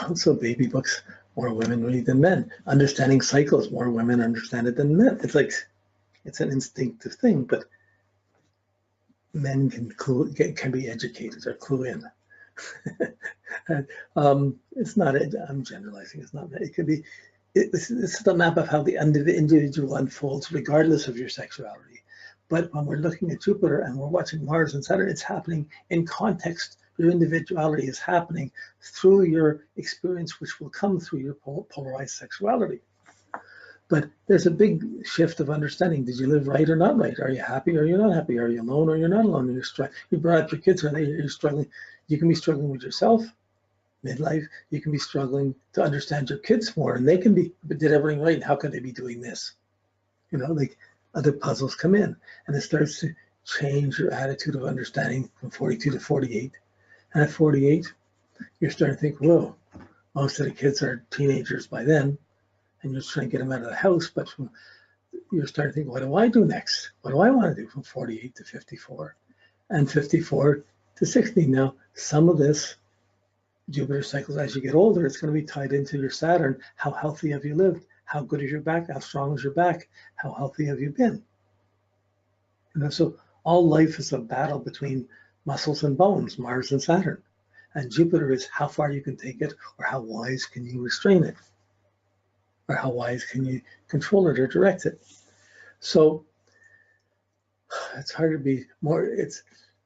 Also, baby books, more women read than men. Understanding cycles, more women understand it than men. It's like, it's an instinctive thing, but men can be educated or clue in. It's not, I'm generalizing, it's not, it could be, this is the map of how the individual unfolds regardless of your sexuality. But when we're looking at Jupiter and we're watching Mars and Saturn, it's happening in context. Your individuality is happening through your experience, which will come through your polarized sexuality. But there's a big shift of understanding. Did you live right or not right? Are you happy or you're not happy? Are you alone or you're not alone? You brought up your kids, are they struggling? You can be struggling with yourself, midlife. You can be struggling to understand your kids more, and they can be, but did everything right? How could they be doing this? You know, like other puzzles come in, and it starts to change your attitude of understanding from 42 to 48. And at 48, you're starting to think, whoa, most of the kids are teenagers by then, and you're trying to get them out of the house, but you're starting to think, what do I do next? What do I want to do from 48 to 54? And 54 to 60. Now, some of this Jupiter cycles, as you get older, it's going to be tied into your Saturn. How healthy have you lived? How good is your back? How strong is your back? How healthy have you been? You know, so all life is a battle between muscles and bones, Mars and Saturn. And Jupiter is how far you can take it, or how wise can you restrain it, or how wise can you control it or direct it. So it's hard to be more, it's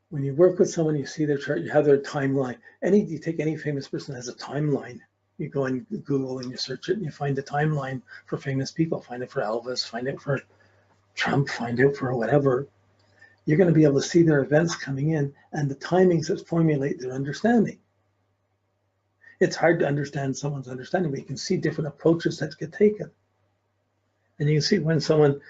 when you work with someone, you see their chart, you have their timeline. You take any famous person that has a timeline. You go and Google and you search it and you find the timeline for famous people. Find it for Elvis, find it for Trump, find it for whatever. You're going to be able to see their events coming in and the timings that formulate their understanding. It's hard to understand someone's understanding, but you can see different approaches that get taken. And you can see when someone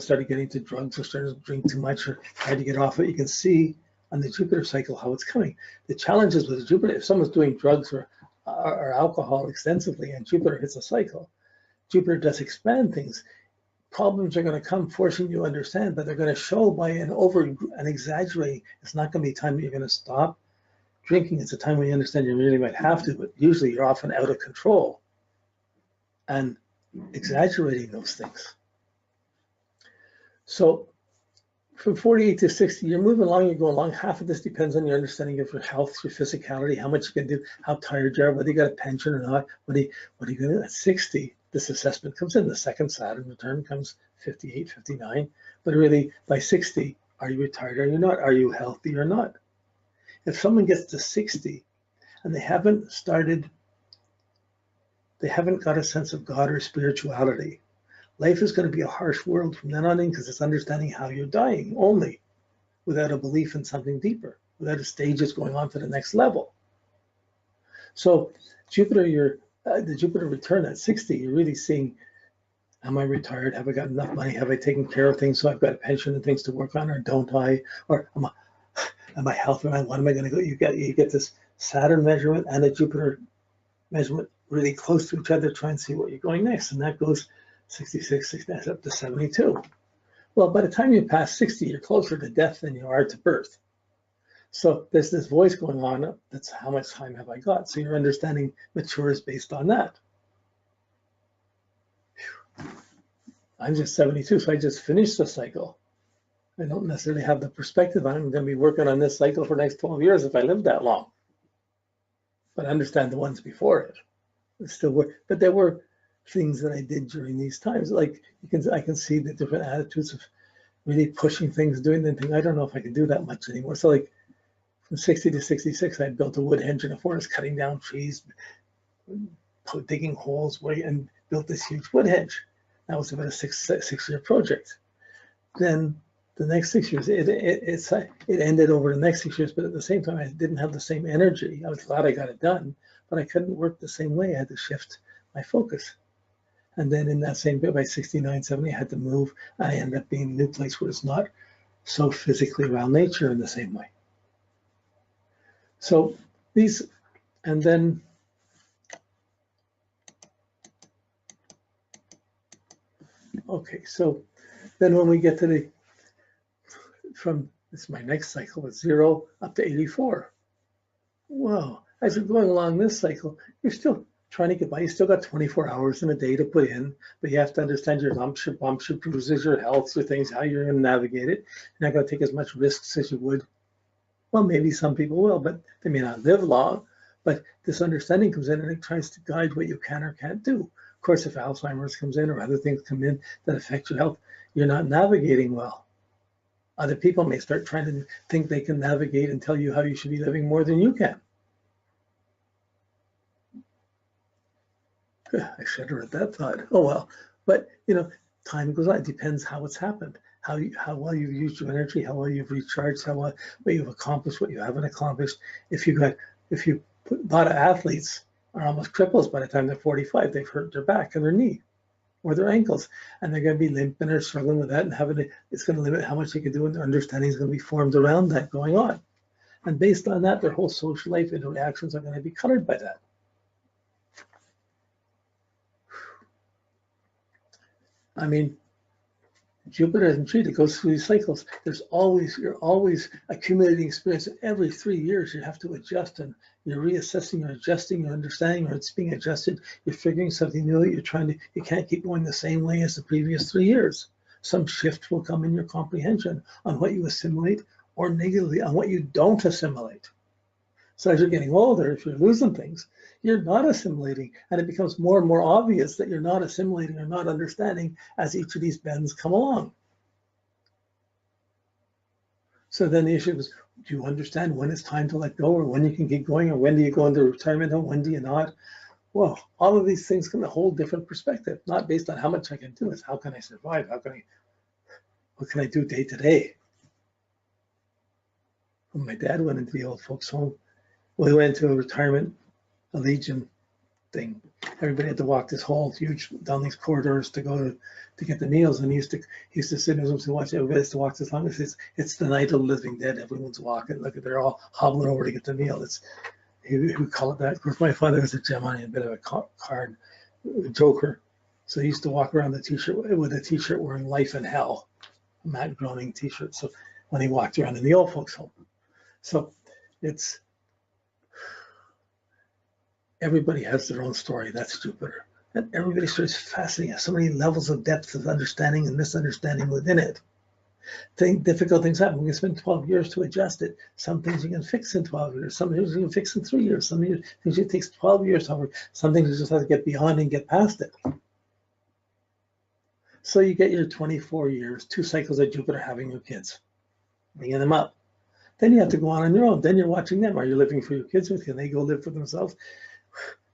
started getting into drugs or started to drink too much or tried to get off it, you can see on the Jupiter cycle how it's coming. The challenge is with Jupiter, if someone's doing drugs or alcohol extensively and Jupiter hits a cycle, Jupiter does expand things. Problems are going to come forcing you to understand, but they're going to show by an exaggerating. It's not going to be a time that you're going to stop drinking. It's a time when you understand you really might have to, but usually you're often out of control and exaggerating those things. So from 48 to 60, you're moving along, you're going along. Half of this depends on your understanding of your health, your physicality, how much you can do, how tired you are, whether you got a pension or not, what are you going to do. At 60, this assessment comes in. The second Saturn return comes 58, 59. But really, by 60, are you retired or are you not? Are you healthy or not? If someone gets to 60 and they haven't got a sense of God or spirituality, life is going to be a harsh world from then on in, because it's understanding how you're dying only, without a belief in something deeper, without a stages going on to the next level. So Jupiter, the Jupiter return at 60, you're really seeing, am I retired? Have I got enough money? Have I taken care of things so I've got a pension and things to work on, or don't I? Or am I healthy? What am I going to go? You get this Saturn measurement and a Jupiter measurement really close to each other, try and see what you're going next. And that goes 66, 69, up to 72. Well, by the time you pass 60, you're closer to death than you are to birth. So there's this voice going on, that's how much time have I got? So your understanding matures based on that. I'm just 72, so I just finished the cycle. I don't necessarily have the perspective. I'm going to be working on this cycle for the next 12 years if I live that long. But I understand the ones before it. It's still work. But there were things that I did during these times. Like I can see the different attitudes of really pushing things, doing the thing. I don't know if I can do that much anymore. So like from 60 to 66, I built a wood hedge in a forest, cutting down trees, digging holes, and built this huge wood hedge. That was about a six-year project. Then the next 6 years, it ended over the next 6 years, but at the same time, I didn't have the same energy. I was glad I got it done, but I couldn't work the same way. I had to shift my focus. And then in that same bit, by 69, 70, I had to move. I ended up being in a new place where it's not so physically around nature in the same way. So these, and then okay, so then when we get to this is my next cycle, with 0 up to 84. Whoa, as you're going along this cycle, you're still trying to get by. You still got 24 hours in a day to put in, but you have to understand your lumps, your bumps, your bruises, your health, your things, how you're going to navigate it. You're not going to take as much risks as you would. Well, maybe some people will, but they may not live long. But this understanding comes in and it tries to guide what you can or can't do. Of course, if Alzheimer's comes in or other things come in that affect your health, you're not navigating well. Other people may start trying to think they can navigate and tell you how you should be living more than you can. I should have read that thought. Oh well, but time goes on. It depends how it's happened, how well you've used your energy, how well you've recharged, how well what you've accomplished, what you haven't accomplished. If a lot of athletes are almost cripples by the time they're 45, they've hurt their back and their knee or their ankles, and they're going to be limping or struggling with that, and it's going to limit how much they can do, and their understanding is going to be formed around that going on. And based on that, their whole social life interactions are going to be colored by that. I mean, Jupiter and Jupiter goes through these cycles. You're always accumulating experience. Every 3 years, you have to adjust, and you're reassessing, you're adjusting, you're understanding, or it's being adjusted. You're figuring something new. You can't keep going the same way as the previous 3 years. Some shift will come in your comprehension on what you assimilate, or negatively on what you don't assimilate. So as you're getting older, if you're losing things, you're not assimilating, and it becomes more and more obvious that you're not assimilating or not understanding as each of these bends come along. So then the issue is, do you understand when it's time to let go, or when you can keep going, or when do you go into retirement home, when do you not? Well, all of these things come a whole different perspective, not based on how much I can do, it's how can I survive, what can I do day to day? When my dad went into the old folks home, we went to a retirement, a Legion thing. Everybody had to walk this whole huge down these corridors to go to get the meals, and he used to sit in his room and watch everybody has to walk this long. It's the night of the living dead. Everyone's walking. Look, they're all hobbling over to get the meal. He would call it that. Of course, my father was a Gemini, a bit of a card joker, so he used to walk around the t-shirt with a t-shirt wearing "Life in Hell," a Matt Groening t-shirt. So when he walked around in the old folks' home, so it's. Everybody has their own story. That's Jupiter. And everybody's story is fascinating. So many levels of depth of understanding and misunderstanding within it. Difficult things happen. We can spend 12 years to adjust it. Some things you can fix in 12 years. Some things you can fix in 3 years. Some things it takes 12 years to over. Some things you just have to get beyond and get past it. So you get your 24 years, 2 cycles of Jupiter having your kids, bringing them up. Then you have to go on your own. Then you're watching them. Are you living for your kids? Can they go live for themselves?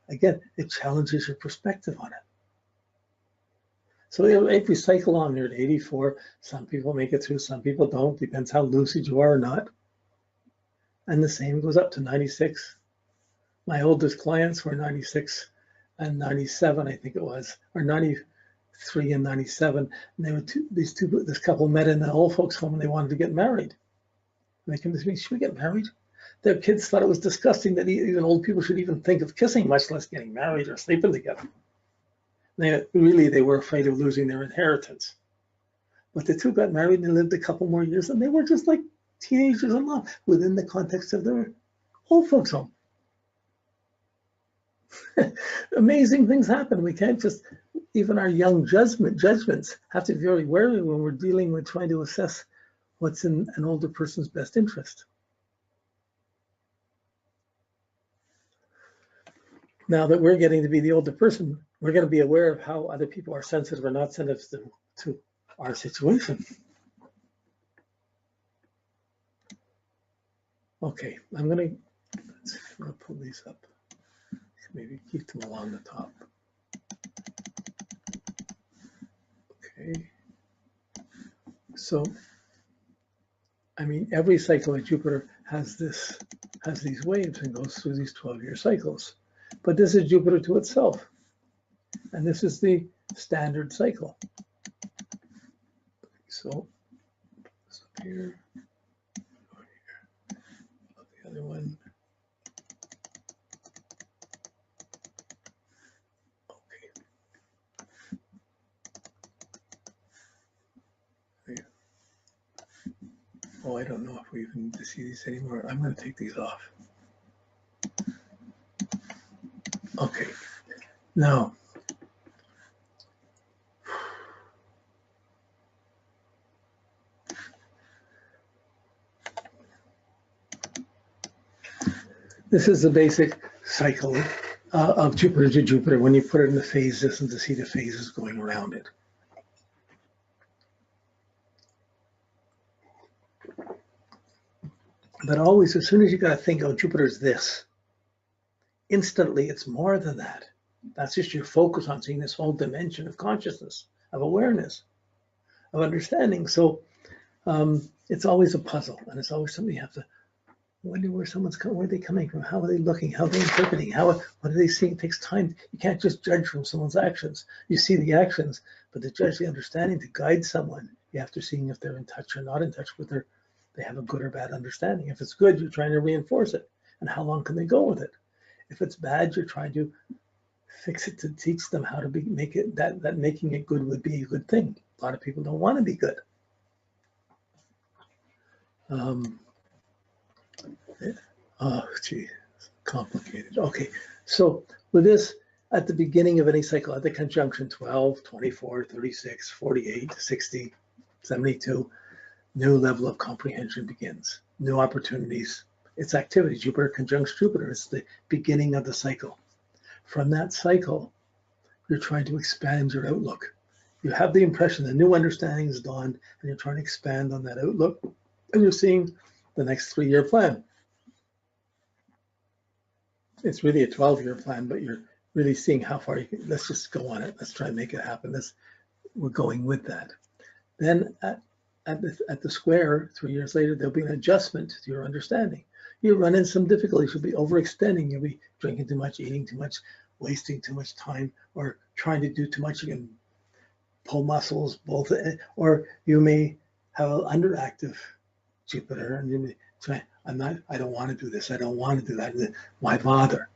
Again, it challenges your perspective on it. So if we cycle on, you're at 84. Some people make it through, some people don't. Depends how lucid you are or not. And the same goes up to 96. My oldest clients were 96 and 97, I think it was, or 93 and 97. And they were this couple met in the old folks' home, and they wanted to get married. And they came to me, should we get married? Their kids thought it was disgusting that even old people should even think of kissing, much less getting married or sleeping together. They were afraid of losing their inheritance. But the two got married and lived a couple more years, and they were just like teenagers in love within the context of their old folks' home. Amazing things happen. We can't just, even our young judgments have to be very wary when we're dealing with trying to assess what's in an older person's best interest. Now that we're getting to be the older person, we're going to be aware of how other people are sensitive or not sensitive to our situation. Okay, I'm going to pull these up. Maybe keep them along the top. Okay. So, I mean, every cycle of Jupiter has these waves and goes through these 12-year cycles. But this is Jupiter to itself. And this is the standard cycle. So, this up here, the other one. Okay. There. Oh, I don't know if we even need to see these anymore. I'm going to take these off. Okay, now, this is the basic cycle of Jupiter to Jupiter when you put it in the phase system to see the phases going around it. But always, as soon as you got to think, oh, Jupiter's this, instantly it's more than that. That's just your focus on seeing this whole dimension of consciousness, of awareness, of understanding. So it's always a puzzle, and it's always something you have to wonder where someone's coming, where are they coming from, how are they looking, how are they interpreting, what are they seeing? It takes time. You can't just judge from someone's actions. You see the actions, but to judge the understanding, to guide someone, you have to see if they're in touch or not in touch with they have a good or bad understanding. If it's good, you're trying to reinforce it. And how long can they go with it? If it's bad, you're trying to fix it to teach them how to make it, that making it good would be a good thing. A lot of people don't want to be good. Oh, gee, complicated. Okay, so with this, at the beginning of any cycle, at the conjunction 12, 24, 36, 48, 60, 72, new level of comprehension begins, new opportunities. It's activity. Jupiter conjuncts Jupiter. It's the beginning of the cycle. From that cycle, you're trying to expand your outlook. You have the impression the new understanding is dawned, and you're trying to expand on that outlook, and you're seeing the next 3-year plan. It's really a 12-year plan, but you're really seeing how far you can. Let's just go on it. Let's try and make it happen. We're going with that. Then at the square, 3 years later, there'll be an adjustment to your understanding. You run into some difficulties. You'll be overextending. You'll be drinking too much, eating too much, wasting too much time, or trying to do too much. You can pull muscles, both, or you may have an underactive Jupiter, and you may try, I don't want to do this. I don't want to do that. Why bother?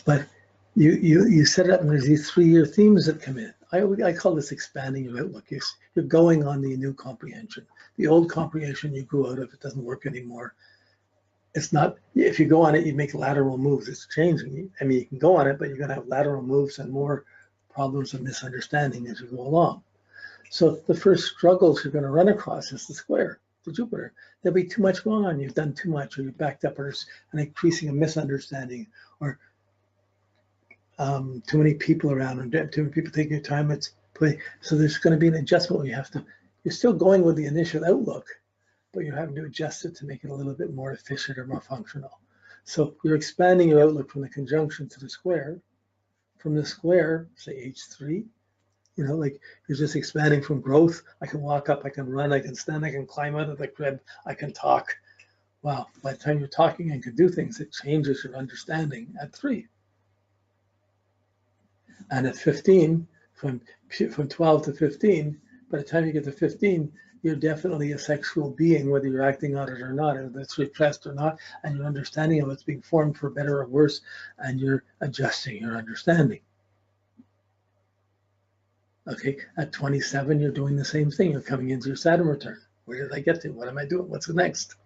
But you set it up, and there's these 3-year themes that come in. I call this expanding your outlook. You're going on the new comprehension. The old comprehension you grew out of, it doesn't work anymore. It's not, if you go on it, you make lateral moves. It's changing. I mean, you can go on it, but you're going to have lateral moves and more problems of misunderstanding as you go along. So the first struggles you're going to run across is the square to Jupiter. There'll be too much going on. You've done too much, or you're backed up, or there's an increasing of misunderstanding, or too many people around, and too many people taking your time. So there's going to be an adjustment where you're still going with the initial outlook, but you're having to adjust it to make it a little bit more efficient or more functional. So you're expanding your outlook from the conjunction to the square. From the square, say H3, like you're just expanding from growth. I can walk up, I can run, I can stand, I can climb out of the crib, I can talk. Wow, by the time you're talking and can do things, it changes your understanding at 3. And at 15, from 12 to 15, by the time you get to 15, you're definitely a sexual being, whether you're acting on it or not, or that's repressed or not, and your understanding of it's being formed for better or worse, and you're adjusting your understanding. Okay, at 27, you're doing the same thing. You're coming into your Saturn return. Where did I get to? What am I doing? What's the next?